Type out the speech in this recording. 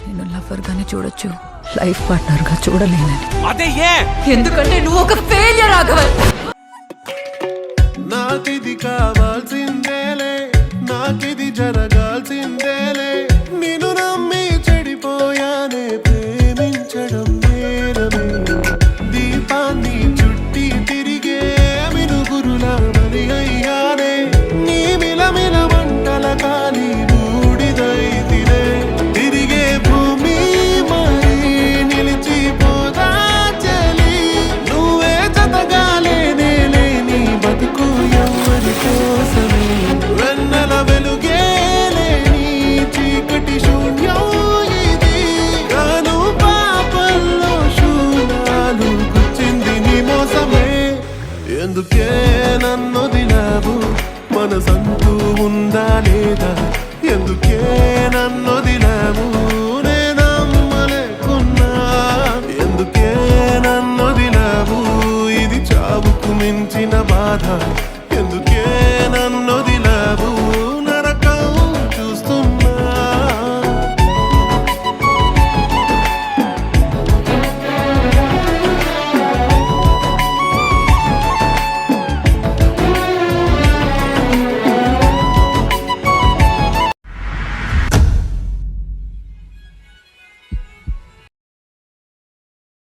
నేను లవర్ గానే చూడొచ్చు, లైఫ్ పార్ట్నర్ గా చూడలేనని. అదే ఎందుకంటే నువ్వు ఒక ఫెయిలియర్ రాఘవన్. నాకిది కావాల్సిందేలే, నాకిది జరగాల్సిందేలే. నిన్ను నమ్మి చెడిపోయానే, ప్రేమించడం నేరమే. దీపాన్ని చుట్టి తిరిగే మినుగురులా మరి అయ్యానే. నీ మిలమిల మంటల కాలి బూడిదైతినే. తిరిగే భూమి మరి నిలిచిపోదా చలి. నువ్వే జతగాలేనే లేని బతుకు ఎవరి కోసమే. వెన్నెల వెలుగే లేని చీకటి శూన్యం ఇది. కాను పాపల్లో శూలాలు గుచ్చింది నీ మోసమే. ఎందుకే నన్ను దిలావు, మనసంటూ ఉందా లేదా? ఎందుకే నన్ను దిలావు, నేనమ్మలేకున్నా. ఎందుకే నన్ను దిలావు, ఇది చావుకు మించిన బాధ.